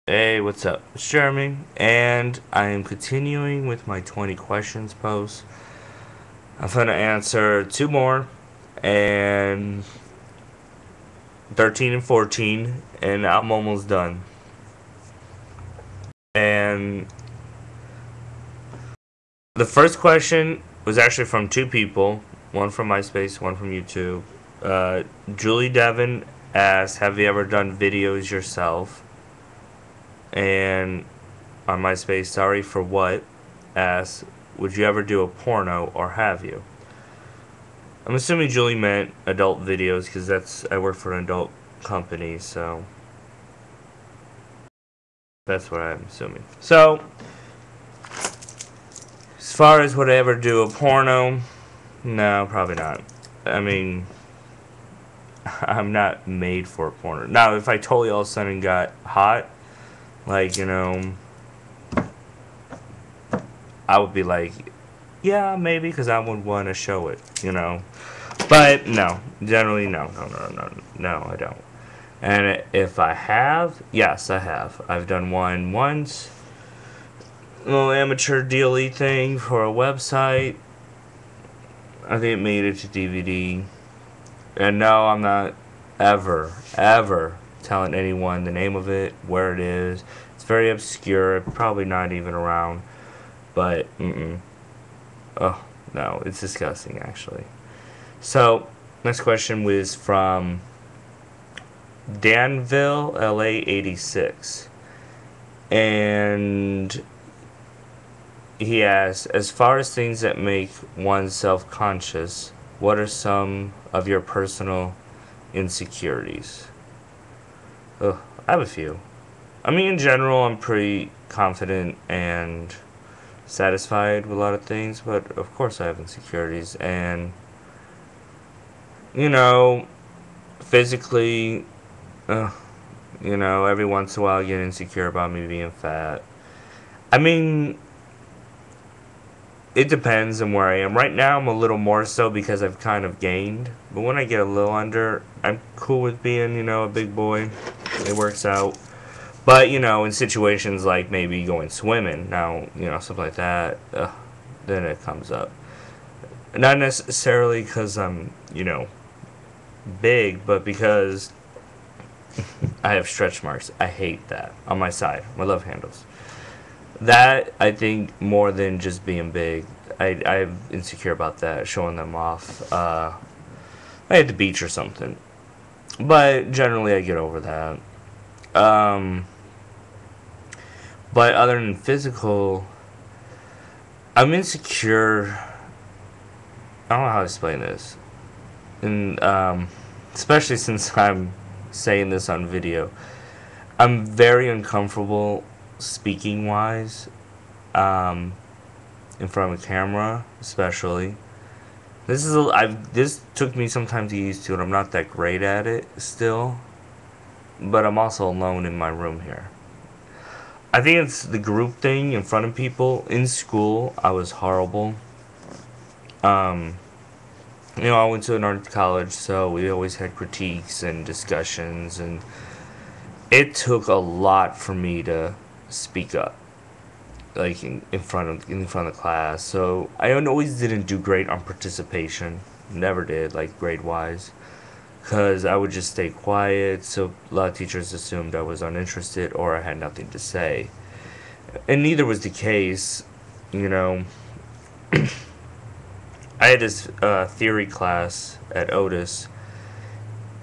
Hey, what's up? It's Jeremy, and I am continuing with my 20 questions post. I'm gonna answer two more, and 13 and 14, and I'm almost done. And the first question was actually from two people, one from MySpace, one from YouTube. Uh, Julie Devin asked, "Have you ever done videos yourself?" And on MySpace, sorry for what, asked, "Would you ever do a porno, or have you?" I'm assuming Julie meant adult videos because I work for an adult company, so that's what I'm assuming. So, as far as would I ever do a porno, no, probably not. I mean, I'm not made for a porno. Now, if I totally all of a sudden got hot, like, I would be like, yeah, maybe, because I would want to show it. But no, generally, no, I don't. And if I have, yes, I have. I've done one once. A little amateur dealy thing for a website. I think it made it to DVD. And no, I'm not ever telling anyone the name of it, where it is. It's very obscure, probably not even around. But, oh, no, it's disgusting, actually. So, next question was from Danville, LA 86. And he asks, as far as things that make one self-conscious, what are some of your personal insecurities? Ugh, I have a few. I mean, in general, I'm pretty confident and satisfied with a lot of things, but of course I have insecurities. And, physically, every once in a while I get insecure about me being fat. I mean, it depends on where I am. Right now, I'm a little more so because I've kind of gained. But when I get a little under, I'm cool with being, a big boy. It works out. But, in situations like maybe going swimming, now, something like that, then it comes up. Not necessarily because I'm, big, but because I have stretch marks. I hate that on my side, my love handles. That, I think, more than just being big, I'm insecure about that, showing them off. At the beach or something. But generally, I get over that. But other than physical, I'm insecure. I don't know how to explain this. And, especially since I'm saying this on video, I'm very uncomfortable speaking wise, in front of a camera, especially. This took me some time to get used to, and I'm not that great at it still. But I'm also alone in my room here. I think it's the group thing in front of people. In school, I was horrible. I went to an art college, so we always had critiques and discussions, and it took a lot for me to speak up, like in front of the class. So I always didn't do great on participation. Never did, like grade wise, because I would just stay quiet. So a lot of teachers assumed I was uninterested or I had nothing to say, and neither was the case. You know, I had this theory class at Otis.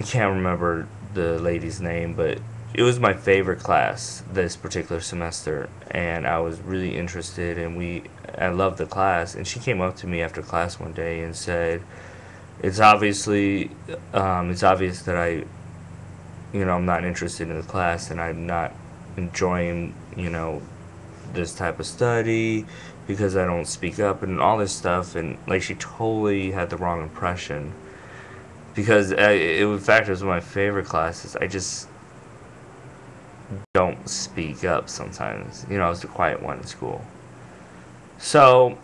I can't remember the lady's name, but it was my favorite class this particular semester, and I was really interested, and I loved the class. And she came up to me after class one day and said, "It's obviously, it's obvious that I'm not interested in the class, and I'm not enjoying, this type of study because I don't speak up and all this stuff." And like, she totally had the wrong impression because in fact, it was one of my favorite classes. I just don't speak up sometimes. I was the quiet one in school. So,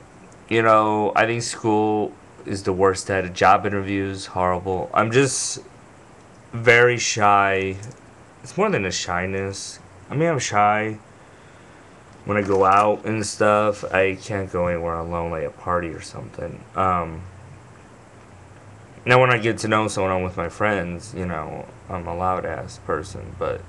I think school is the worst at it. Job interviews, horrible. I'm just very shy. It's more than a shyness. I mean, I'm shy when I go out and stuff. I can't go anywhere alone, like a party or something. Now, when I get to know someone, I'm with my friends, you know, I'm a loud ass person. But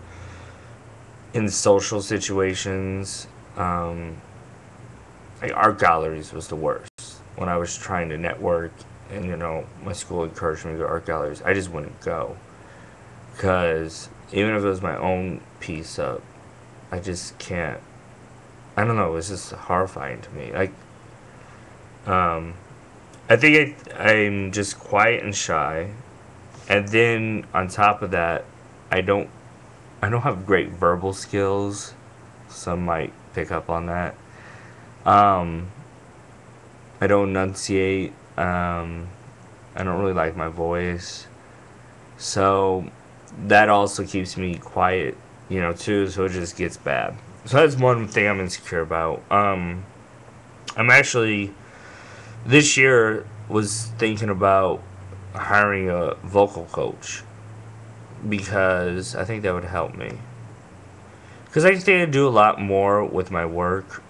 in social situations, like art galleries was the worst. When I was trying to network, and you know, my school encouraged me to go to art galleries, I just wouldn't go. Because even if it was my own piece up, I just can't. I don't know. It's just horrifying to me. Like, I think I'm just quiet and shy, and then on top of that, I don't. I don't have great verbal skills. Some might pick up on that. Um, I don't enunciate. I don't really like my voice, so that also keeps me quiet, you know, too. So it just gets bad. So that's one thing I'm insecure about. I'm actually this year was thinking about hiring a vocal coach because I think that would help me. Because I think I'd do a lot more with my work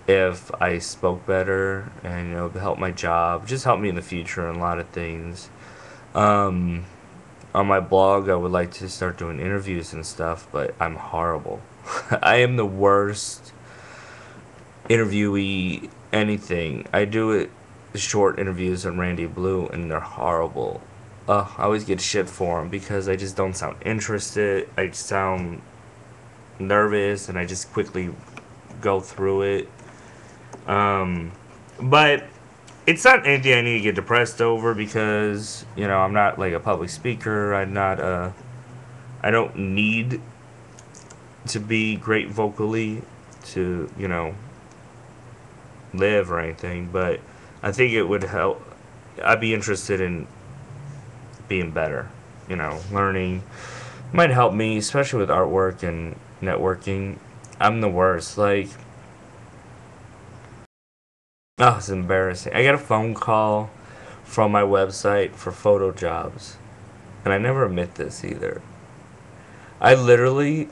if I spoke better and, you know, help my job, just help me in the future in a lot of things. Um, on my blog, I would like to start doing interviews and stuff, but I'm horrible. I am the worst interviewee anything. I do it short interviews on Randy Blue, and they're horrible. I always get shit for them because I just don't sound interested. I sound nervous, and I just quickly go through it. But it's not anything I need to get depressed over because, you know, I'm not like a public speaker. I don't need to be great vocally to, you know, live or anything, but I think it would help. I'd be interested in being better, you know, learning might help me, especially with artwork and networking. I'm the worst. Like, oh, it's embarrassing. I got a phone call from my website for photo jobs, and I never admit this either. I literally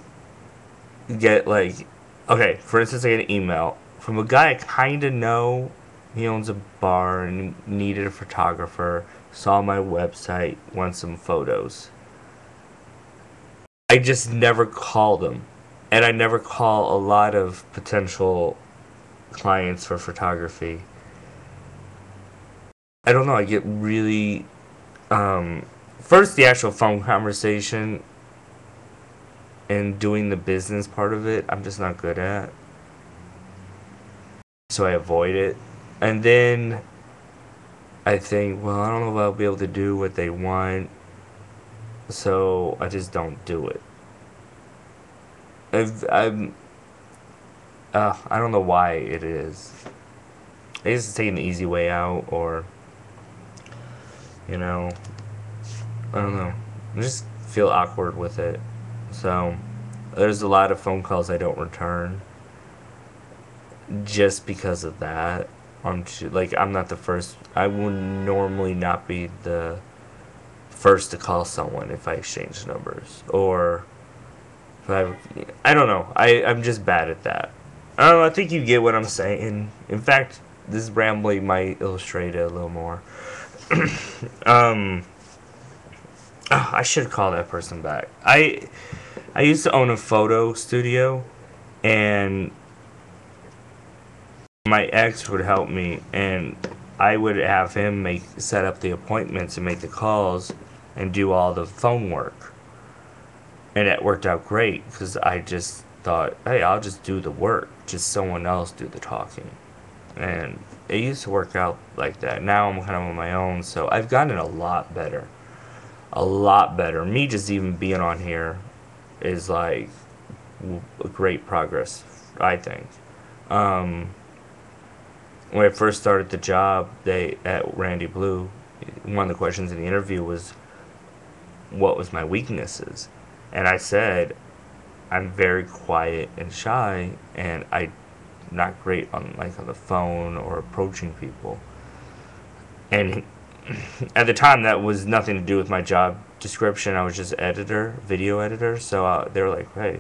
get like, okay, for instance, I get an email from a guy I kind of know. He owns a bar and needed a photographer. Saw my website, wants some photos. I just never call them, and I never call a lot of potential clients for photography. I don't know. I get really first the actual phone conversation and doing the business part of it. I'm just not good at, so I avoid it. And then I think, well, I don't know if I'll be able to do what they want, so I just don't do it. I'm I don't know why it is. I guess it's taking the easy way out, or you know, I don't know. I just feel awkward with it. So there's a lot of phone calls I don't return just because of that. I'm not the first. I would normally not be the first to call someone if I exchange numbers, or if I don't know. I'm just bad at that. I don't know. I think you get what I'm saying. In fact, this rambling might illustrate it a little more. I should call that person back. I used to own a photo studio, and my ex would help me, and I would have him set up the appointments and make the calls and do all the phone work. And it worked out great because I just thought, hey, I'll just do the work, just someone else do the talking. And it used to work out like that. Now I'm kind of on my own, so I've gotten a lot better. A lot better. Me just even being on here is like a great progress, I think. When I first started the job, at Randy Blue, one of the questions in the interview was, what was my weaknesses? And I said, I'm very quiet and shy, and I'm not great on the phone or approaching people. And at the time, that was nothing to do with my job description. I was just editor, video editor. So they were like, hey,